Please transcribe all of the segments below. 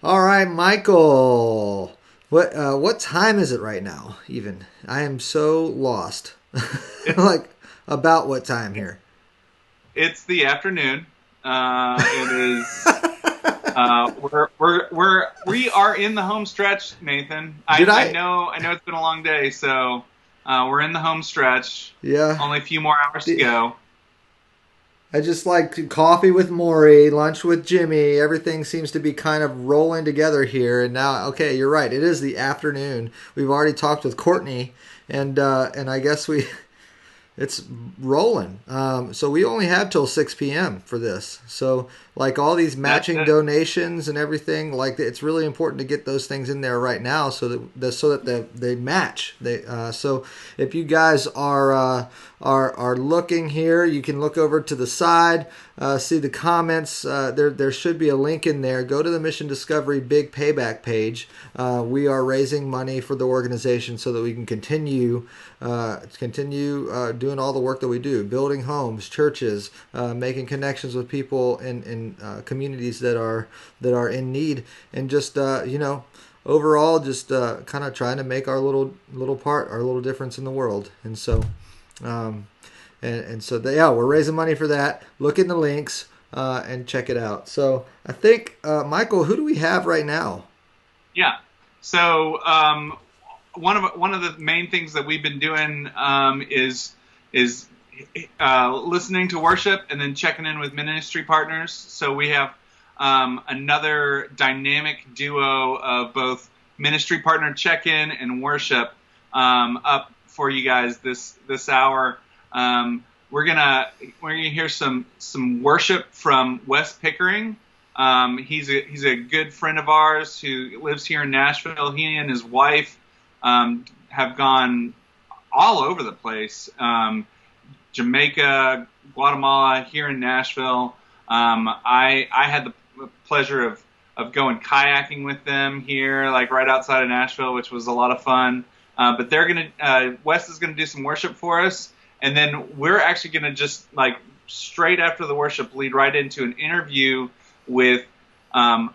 All right, Michael. What time is it right now? Even I am so lost. It's Like about what time here? it's the afternoon. It is. We are in the home stretch, Nathan. Did I I? know it's been a long day, so we're in the home stretch. Yeah. Only a few more hours to Di- go. I just like coffee with Maury, lunch with Jimmy. Everything seems to be kind of rolling together here. And now, okay, you're right. It is the afternoon. We've already talked with Courtney, and I guess it's rolling. So we only have till 6 p.m. for this. So like all these That's matching it. donations and everything, like it's really important to get those things in there right now so that they match. So if you guys are looking here, you can look over to the side, see the comments. There should be a link in there. Go to the Mission Discovery Big Payback page. We are raising money for the organization so that we can continue doing all the work that we do, building homes, churches, making connections with people in communities that are in need, and just overall just kind of trying to make our little part, our little difference in the world. And so um, yeah, we're raising money for that. Look in the links and check it out. So I think Michael, who do we have right now? Yeah. So one of the main things that we've been doing is listening to worship and then checking in with ministry partners. So we have another dynamic duo of both ministry partner check-in and worship up for you guys this hour. We're gonna hear some worship from Wes Pickering. He's a good friend of ours who lives here in Nashville. He and his wife have gone all over the place. Jamaica, Guatemala, here in Nashville. I had the pleasure of going kayaking with them here, like right outside of Nashville, which was a lot of fun. But Wes is gonna do some worship for us, and then we're actually gonna just like straight after the worship lead right into an interview with, and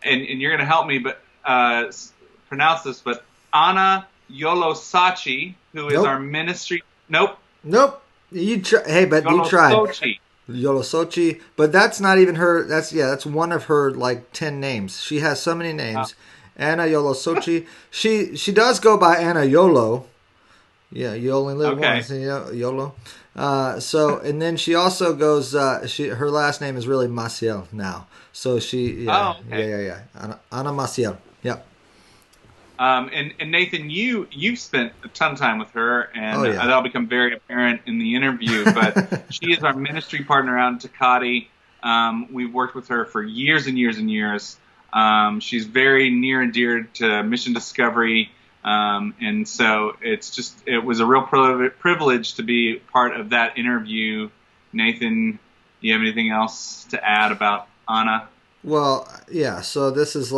you're gonna help me, but pronounce this, but Anna Yolosachi, who is our Nope, ministry. Nope, nope. Hey, but you tried. Yolosochi. Yolosochi, but that's not even her. That's one of her like 10 names. She has so many Uh, names. Anna Yolosochi. She does go by Anna Yolo. Yeah, you only live okay. once. YOLO. And then she also goes. Her last name is really Maciel now. So Oh, okay. yeah. Anna Maciel. Yep. And Nathan, you've spent a ton of time with her, Oh and yeah. that'll become very apparent in the interview. But she is our ministry partner out in Tecate. We've worked with her for years and years and years. She's very near and dear to Mission Discovery, and so it was a real privilege to be part of that interview. Nathan, do you have anything else to add about Anna? Well, yeah. So this is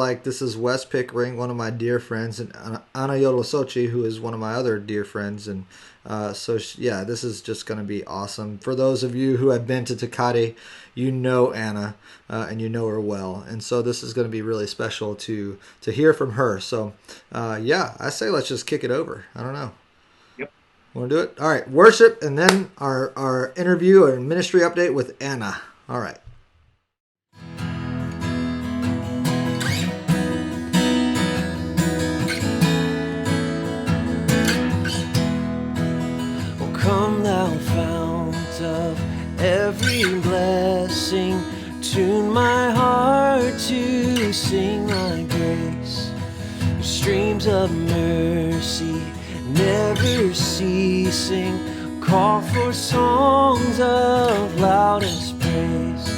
Wes Pickering, one of my dear friends, and Anna Yolosochi, who is one of my other dear friends, and yeah, this is just going to be awesome. For those of you who have been to Tecate, you know Anna, and you know her well, and so this is going to be really special to hear from her. So, yeah, I say let's just kick it over. I don't know. Yep. Want to do it? All right, worship, and then our interview and ministry update with Anna. All right. Oh, come thou fount of every blessing, tune my heart to sing thy grace. Streams of mercy never ceasing, call for songs of loudest praise.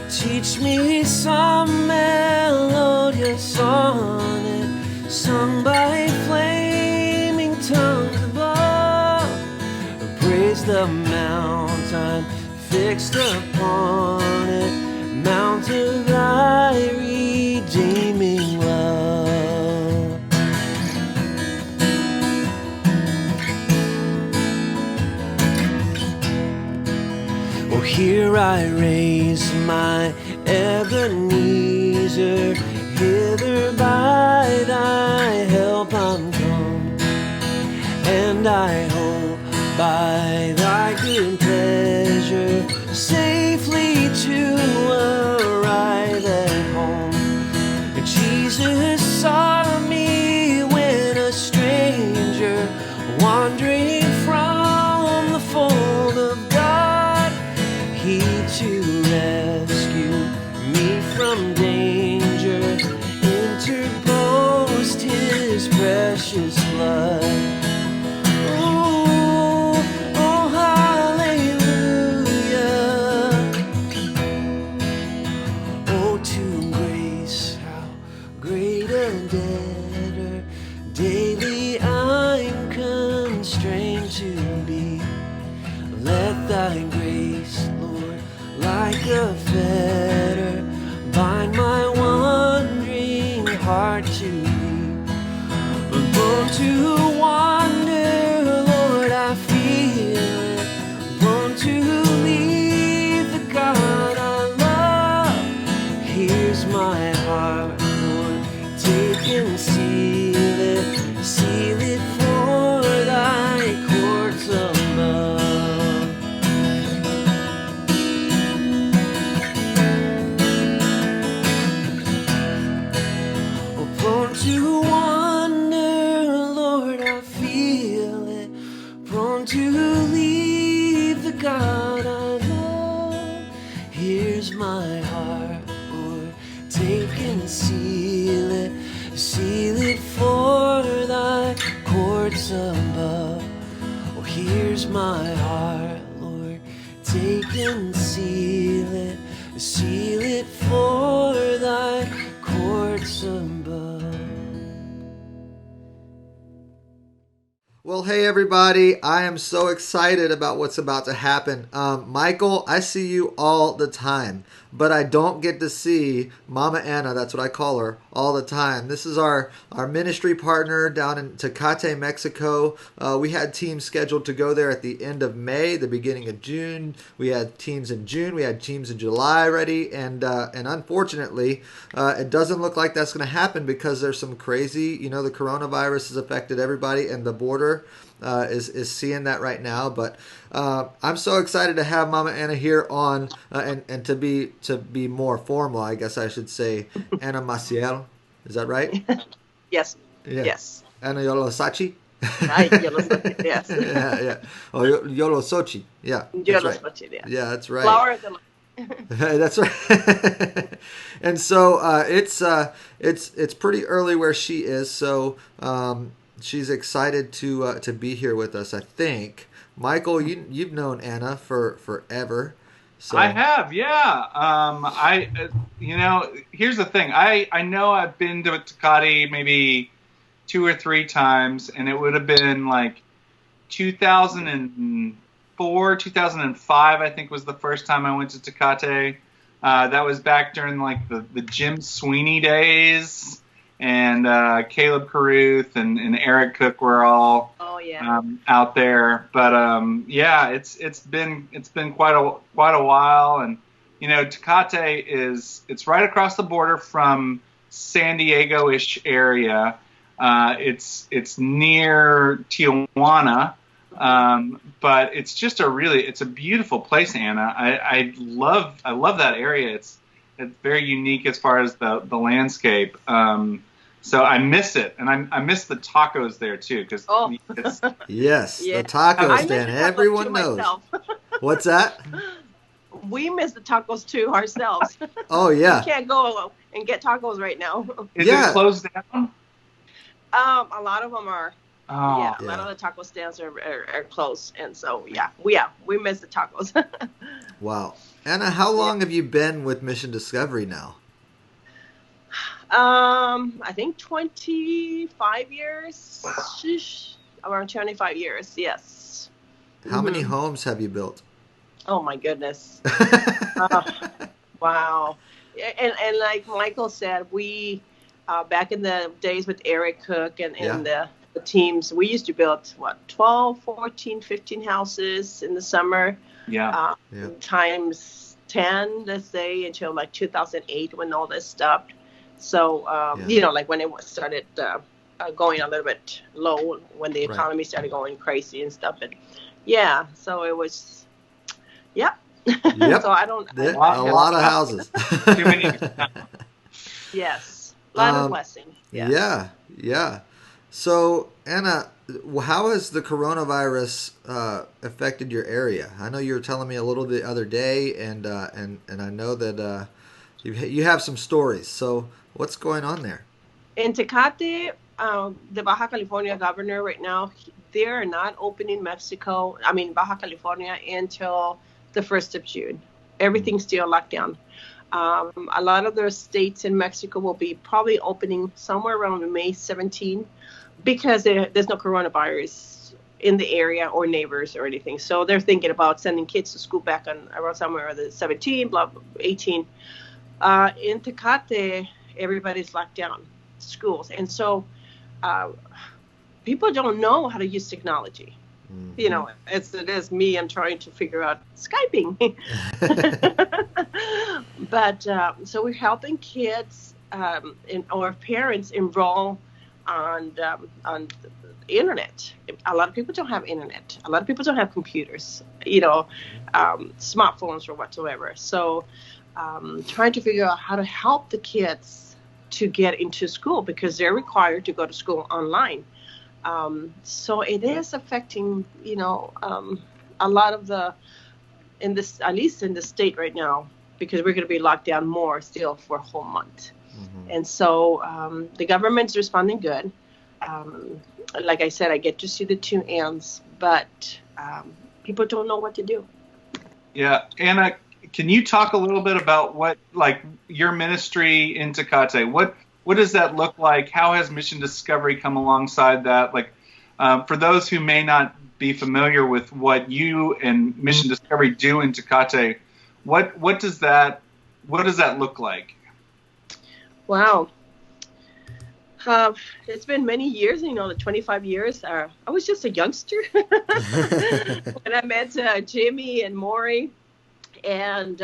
Teach me some melodious sonnet sung by flaming tongues above. Praise the mount I'm fixed upon it, mount of thy redeeming love. Oh, here I raise my Ebenezer, here Hither by thy help I'm come, and I hope by thy good pleasure safely to arrive at home. And Jesus saw me when a stranger, wandering from the fold of God, he to rescue me from danger interposed his precious blood. Oh, oh, hallelujah. Oh, to grace, how great a debtor daily I'm constrained to be. Let thy grace, Lord, like a fetter, bind my wandering heart to thee. Born to wander, Lord, I feel it. Born to leave the God I love. Here's my heart, Lord, take and seal it for thy courts above. Oh, born to wander, Lord, I feel it. Prone to leave the God I love. Here's my heart, Lord, take and seal it for thy courts above. Oh, here's my heart, Lord, take and seal it for thy courts above. Well, hey everybody, I am so excited about what's about to happen. Michael, I see you all the time, but I don't get to see Mama Anna, that's what I call her, all the time. This is our ministry partner down in Tecate, Mexico. We had teams scheduled to go there at the end of May, the beginning of June. We had teams in June, we had teams in July ready, and unfortunately, it doesn't look like that's going to happen because there's some crazy, the coronavirus has affected everybody, and the border is seeing that right now. But I'm so excited to have Mama Anna here on, and to be more formal, I guess I should say, Anna Maciel. Is that right? Yes. Yeah. Yes. Anna Yolosachi. Yes. Yeah. Oh, Yolosochi. Yeah. That's right. Yeah. Yeah, that's right. Flower of the land. That's right. And so it's pretty early where she is, so she's excited to be here with us, I think. Michael, you've known Anna for forever. So. I have, yeah. Here's the thing. I know I've been to Tecate maybe 2 or 3 times, and it would have been like 2004, 2005, I think was the first time I went to Tecate. That was back during like the Jim Sweeney days, and Caleb Carruth and Eric Cook were all out there. But it's been quite a while, and Tecate it's right across the border from San Diego-ish area. It's near Tijuana. But it's just it's a beautiful place, Anna. I love that area. It's very unique as far as the landscape. So I miss it, and I miss the tacos there too. Cause yes, the taco stand. Everyone knows. What's that? We miss the tacos too ourselves. Oh yeah. We can't go and get tacos right now. Is it closed down? A lot of them are. A lot of the taco stands are closed, and so we miss the tacos. Wow. Anna, how long have you been with Mission Discovery now? I think 25 years. Around 25 years, yes. How many homes have you built? Oh my goodness. Wow. And like Michael said, we back in the days with Eric Cook and the teams, we used to build 12, 14, 15 houses in the summer. Times 10, let's say, until like 2008 when all this stopped. So, Yeah. like when it started going a little bit low, when the Right. economy started going crazy and stuff. And yeah, so it was, yep. So Yep. I A There, lot, a a lot lot of of houses. too many. yes, a lot of um, blessing. Yes. yeah, yeah. So, Anna, how has the coronavirus affected your area? I know you were telling me a little the other day, and I know that you have some stories. So, what's going on there? In Tecate, the Baja California governor right now, they're not opening Baja California until the 1st of June. Everything's still locked down. A lot of the states in Mexico will be probably opening somewhere around May 17 because there's no coronavirus in the area or neighbors or anything. So they're thinking about sending kids to school back on around somewhere the 17, blah, 18. In Tecate, everybody's locked down schools. And so people don't know how to use technology. Mm-hmm. As it is me, I'm trying to figure out Skyping. But so we're helping kids or parents enroll on the internet. A lot of people don't have internet. A lot of people don't have computers, smartphones or whatsoever. So trying to figure out how to help the kids to get into school because they're required to go to school online. So it is affecting, a lot of at least in the state right now, because we're going to be locked down more still for a whole month. Mm-hmm. And so the government's responding good. Like I said, I get to see the two ends, but people don't know what to do. Yeah, Anna, can you talk a little bit about what, like, your ministry in Tecate? What does that look like? How has Mission Discovery come alongside that? Like, for those who may not be familiar with what you and Mission Discovery do in Tecate, what does that look like? Wow. It's been many years, the 25 years. I was just a youngster when I met Jimmy and Maury and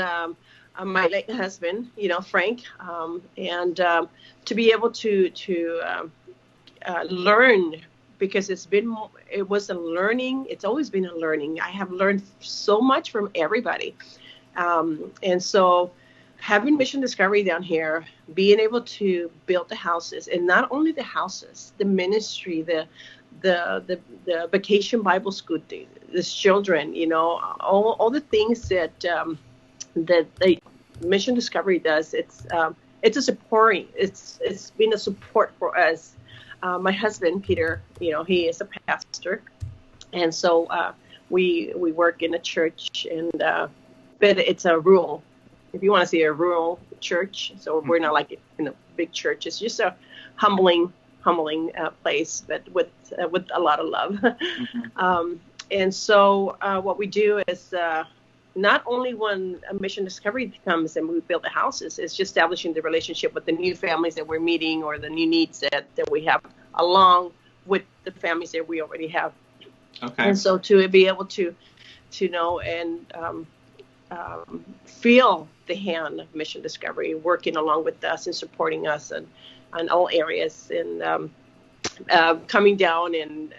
my late husband, Frank, and to be able to learn, because it was a learning. It's always been a learning. I have learned so much from everybody, and so having Mission Discovery down here, being able to build the houses, and not only the houses, the ministry, the vacation Bible school, the children, all the things that the Mission Discovery does. It's a supporting. It's been a support for us. My husband Peter, he is a pastor, and so we work in a church, and but it's a rural. If you want to see a rural church, so we're not like in a big church. It's just a humbling place, but with a lot of love. Mm-hmm. And so what we do is not only when a Mission Discovery comes and we build the houses, it's just establishing the relationship with the new families that we're meeting or the new needs that we have, along with the families that we already have. Okay. And so to be able to know and feel the hand of Mission Discovery working along with us and supporting us and on all areas, and coming down and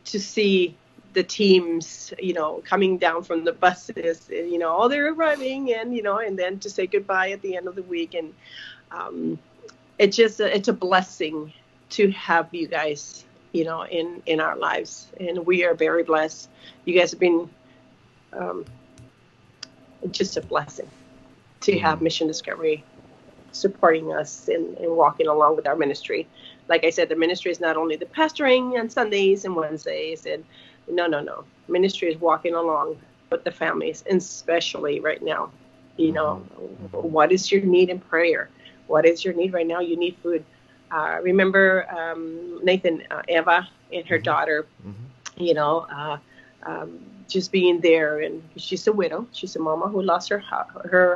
to see the teams coming down from the buses, they're arriving, and then to say goodbye at the end of the week, and it's a blessing to have you guys in our lives, and we are very blessed. You guys have been just a blessing to have Mission Discovery supporting us and walking along with our ministry. Like I said, the ministry is not only the pastoring on Sundays and Wednesdays, and no. Ministry is walking along with the families, and especially right now. What is your need in prayer? What is your need right now? You need food. Remember Nathan, Eva, and her daughter, just being there, and she's a widow. She's a mama who lost her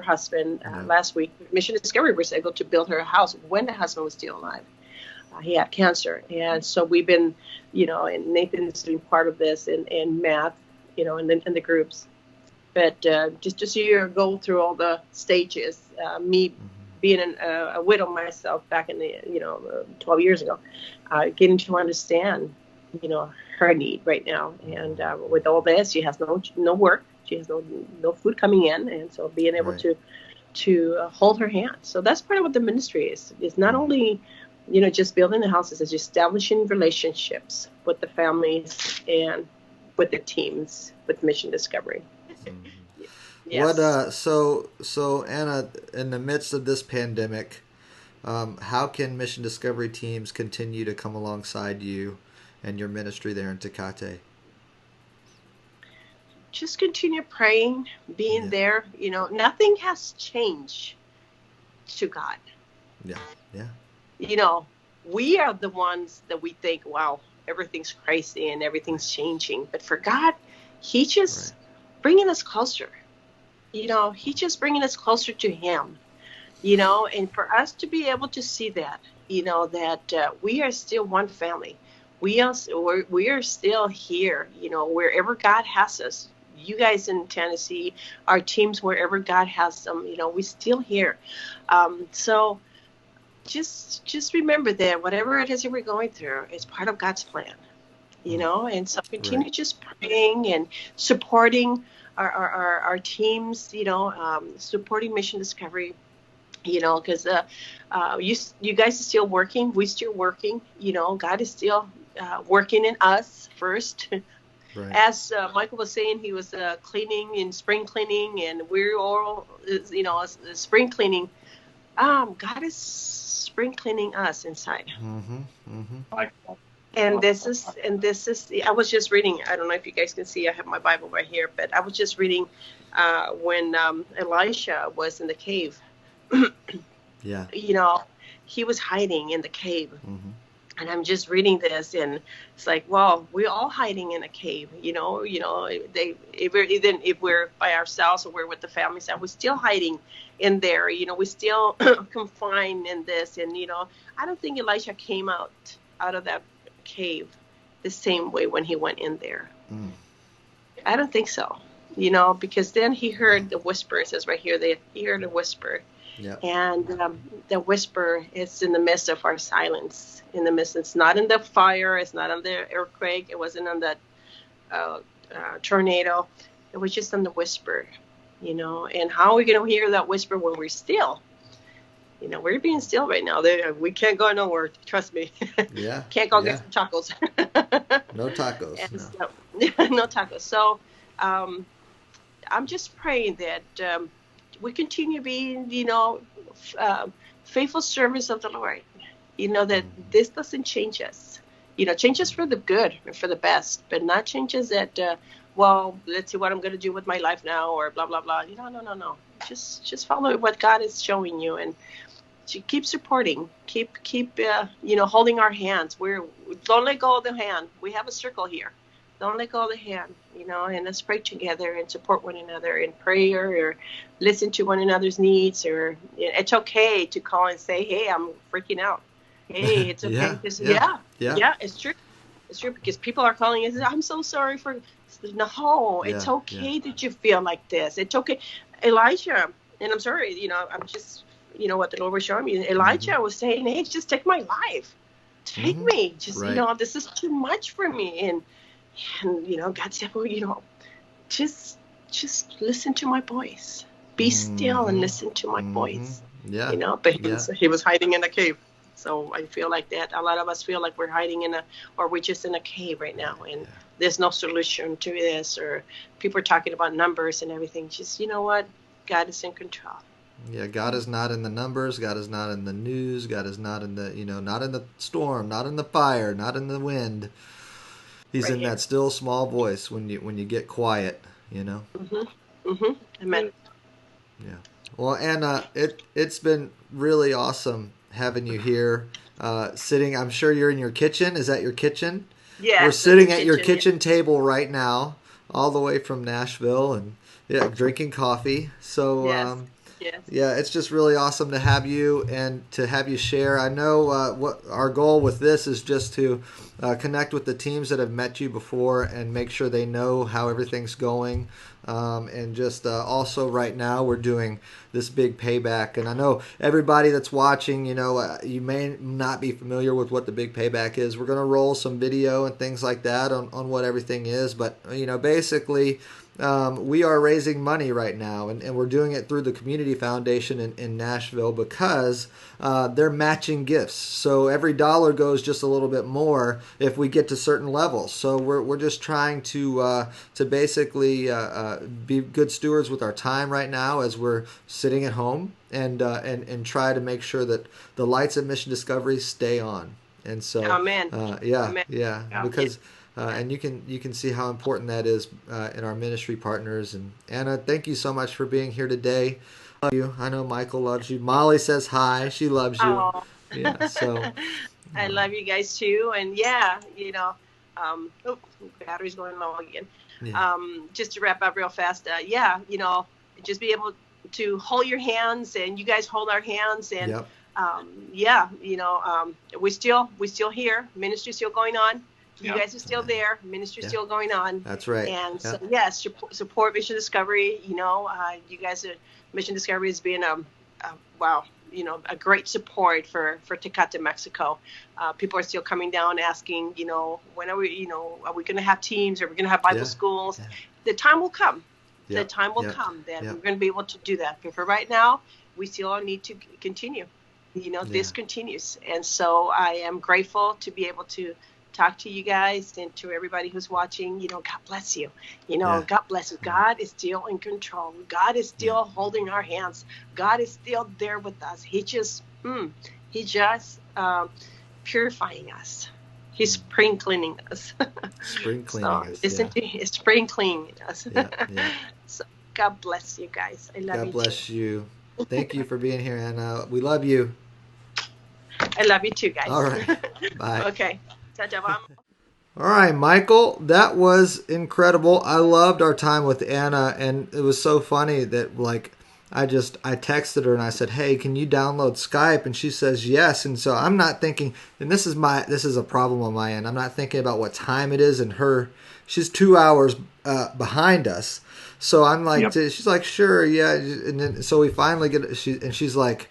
husband last week. Mission Discovery was able to build her a house when the husband was still alive. He had cancer, and so we've been, and Nathan's doing part of this, and Matt, in the groups. But just to see her go through all the stages, me being a widow myself back in the 12 years ago, getting to understand her need right now, and with all this, she has no work, she has no food coming in, and so being able Right. to hold her hand. So that's part of what the ministry is. It's not only just building the houses, it's establishing relationships with the families and with the teams with Mission Discovery. Yes. What so Anna, in the midst of this pandemic, how can Mission Discovery teams continue to come alongside you and your ministry there in Tecate? Just continue praying, being there. Nothing has changed to God. Yeah, yeah. We are the ones that we think, wow, everything's crazy and everything's changing. But for God, He just bringing us closer. He just bringing us closer to Him. And for us to be able to see that, that we are still one family. We are still here, wherever God has us. You guys in Tennessee, our teams, wherever God has them, we're still here. So just remember that whatever it is that we're going through, it's part of God's plan, and so continue just praying and supporting our teams, supporting Mission Discovery, because you guys are still working. We're still working. God is still working in us first. Right. As Michael was saying, he was cleaning and spring cleaning, and we're all, spring cleaning. God is spring cleaning us inside. Mm-hmm. Mm-hmm. And this is, I was just reading, I don't know if you guys can see, I have my Bible right here, but I was just reading when Elisha was in the cave. Yeah. He was hiding in the cave. Mm-hmm. And I'm just reading this, and it's like, well, we're all hiding in a cave, if we're by ourselves or we're with the families, we're still hiding in there, we're still confined in this. And, I don't think Elisha came out of that cave the same way when he went in there. I don't think so, because then he heard the whisper. It says right here that he heard a whisper. Yep. And the whisper is in the midst of our silence. In the midst, it's not in the fire. It's not on the earthquake. It wasn't on the tornado. It was just on the whisper, And how are we going to hear that whisper when we're still? We're being still right now. We can't go nowhere. Trust me. Yeah. Can't go get some tacos. No tacos. And no. So, no tacos. So I'm just praying that we continue being, faithful servants of the Lord. That this doesn't change us. Change us for the good and for the best, but not change us that, let's see what I'm going to do with my life now, or blah, blah, blah. No. Just follow what God is showing you, and keep supporting. Keep holding our hands. Don't let go of the hand. We have a circle here. Don't let go of the hand, and let's pray together and support one another in prayer, or listen to one another's needs. Or it's okay to call and say, hey, I'm freaking out. Hey, it's okay. Yeah, it's true. It's true, because people are calling and saying, I'm so sorry for. No, it's okay that you feel like this. It's okay. Elijah, and I'm sorry, I'm just, what the Lord was showing me. Elijah was saying, hey, just take my life. Take me. Just, this is too much for me. And God said, well, just listen to my voice. Be still and listen to my voice. Yeah. But he was hiding in a cave. So I feel like that. A lot of us feel like we're hiding or we're just in a cave right now, and there's no solution to this, or people are talking about numbers and everything. Just, what? God is in control. Yeah, God is not in the numbers. God is not in the news. God is not in the, not in the storm, not in the fire, not in the wind. He's in that still small voice when you get quiet, Amen. Yeah. Well, Anna, it's been really awesome having you here, sitting. I'm sure you're in your kitchen. Is that your kitchen? Yeah. We're sitting at your kitchen table right now, all the way from Nashville, and drinking coffee. So, Yes. Yeah, it's just really awesome to have you and to have you share. I know what our goal with this is just to connect with the teams that have met you before and make sure they know how everything's going. And just also right now we're doing this big payback. And I know everybody that's watching, you may not be familiar with what the big payback is. We're going to roll some video and things like that on what everything is. But, basically, we are raising money right now, and we're doing it through the Community Foundation in Nashville because they're matching gifts. So every dollar goes just a little bit more if we get to certain levels. So we're just trying to basically be good stewards with our time right now as we're sitting at home and try to make sure that the lights at Mission Discovery stay on. And so, Amen. Amen. yeah, because. And you can see how important that is in our ministry partners. And Anna, thank you so much for being here today. I love you. I know Michael loves you. Molly says hi. She loves you. Oh. Yeah. So I love you guys too. And yeah, battery's going low again. yeah. Just to wrap up real fast. Just be able to hold your hands, and you guys hold our hands, and Yep. we're still here. Ministry's still going on. You Yep. guys are still there. Ministry's still going on. That's right. And so, yes, support Mission Discovery. You guys are, Mission Discovery has been a great support for Tecate, Mexico. People are still coming down asking, when are we going to have teams? Are we going to have Bible schools? Yeah. The time will come. Yep. The time will come that we're going to be able to do that. But for right now, we still need to continue. This continues. And so I am grateful to be able to talk to you guys and to everybody who's watching. God bless you. God bless you. God is still in control. God is still holding our hands. God is still there with us. He just purifying us. He's spring cleaning us. Spring cleaning us. Listen to him. Spring cleaning us. Yeah. So God bless you guys. I love you. God bless you. Thank you for being here, Anna. We love you. I love you too, guys. All right. Bye. Okay. All right, Michael, that was incredible. I loved our time with Anna, and it was so funny that I texted her and I said, "Hey, can you download Skype?" And she says yes. And so I'm not thinking, and this is a problem on my end. I'm not thinking about what time it is, and she's 2 hours behind us. So I'm like, yep. She's like, "Sure, yeah." And then so we finally she's like,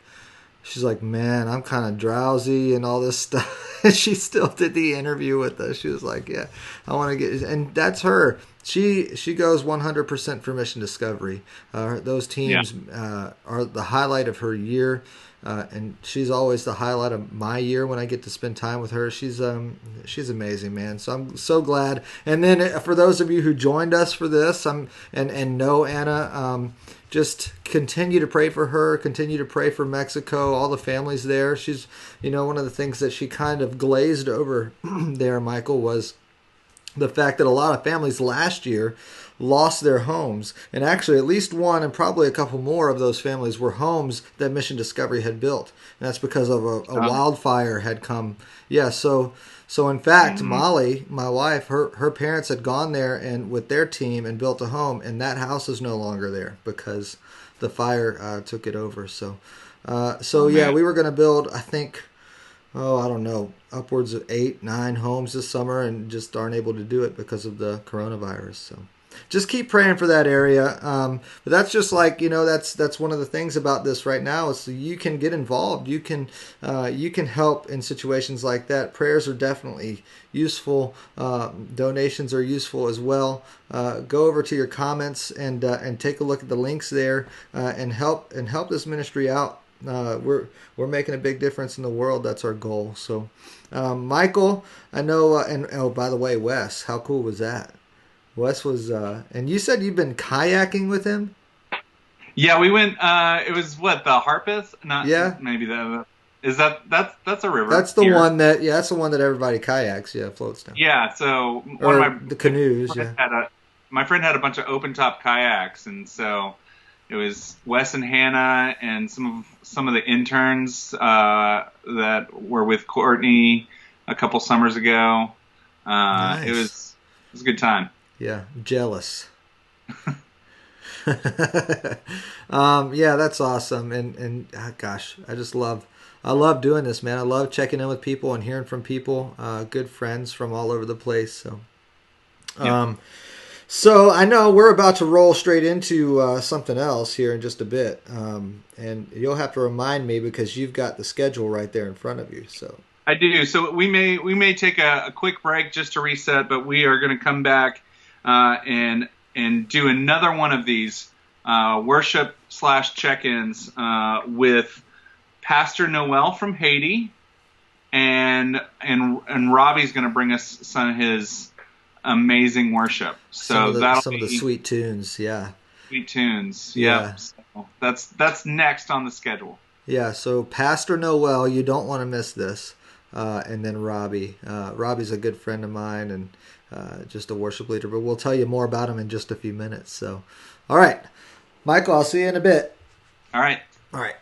"Man, I'm kind of drowsy and all this stuff." And she still did the interview with us. She was like, "Yeah, I want to get," and that's her. She goes 100% for Mission Discovery. Those teams are the highlight of her year, and she's always the highlight of my year when I get to spend time with her. She's amazing, man. So I'm so glad. And then for those of you who joined us for this, and know Anna. Just continue to pray for her, continue to pray for Mexico, all the families there. She's, one of the things that she kind of glazed over there, Michael, was the fact that a lot of families last year lost their homes. And actually, at least one and probably a couple more of those families were homes that Mission Discovery had built. And that's because of a wildfire had come. Yeah, so in fact, Molly, my wife, her parents had gone there and with their team and built a home, and that house is no longer there because the fire took it over. So we were going to build, I think, I don't know, upwards of 8-9 homes this summer, and just aren't able to do it because of the coronavirus. So just keep praying for that area. But that's just like, that's one of the things about this right now is so you can get involved. You can help in situations like that. Prayers are definitely useful. Donations are useful as well. Go over to your comments and take a look at the links there and help this ministry out. We're making a big difference in the world. That's our goal. So, Michael, I know, and by the way, Wes, how cool was that? Wes was, and you said you've been kayaking with him? Yeah, we went, it was the Harpeth? Maybe that's a river. That's the one that's the one that everybody kayaks, floats down. Yeah, so the canoes, my friend had a bunch of open top kayaks, and so it was Wes and Hannah and some of the interns that were with Courtney a couple summers ago. Nice. It was a good time. Yeah, jealous. Yeah, that's awesome. And gosh, I love doing this, man. I love checking in with people and hearing from people, good friends from all over the place. Yeah. So I know we're about to roll straight into something else here in just a bit, and you'll have to remind me because you've got the schedule right there in front of you. So I do. So we may take a quick break just to reset, but we are going to come back and do another one of these worship / check-ins with Pastor Noel from Haiti, and Robbie's going to bring us some of his amazing worship. So that'll some of the be sweet tunes, yeah. sweet tunes. Yeah. Yep. So that's next on the schedule. Yeah, so Pastor Noel, you don't want to miss this. And then Robbie. Robbie's a good friend of mine and just a worship leader, but we'll tell you more about him in just a few minutes. So, all right, Michael, I'll see you in a bit. All right. All right.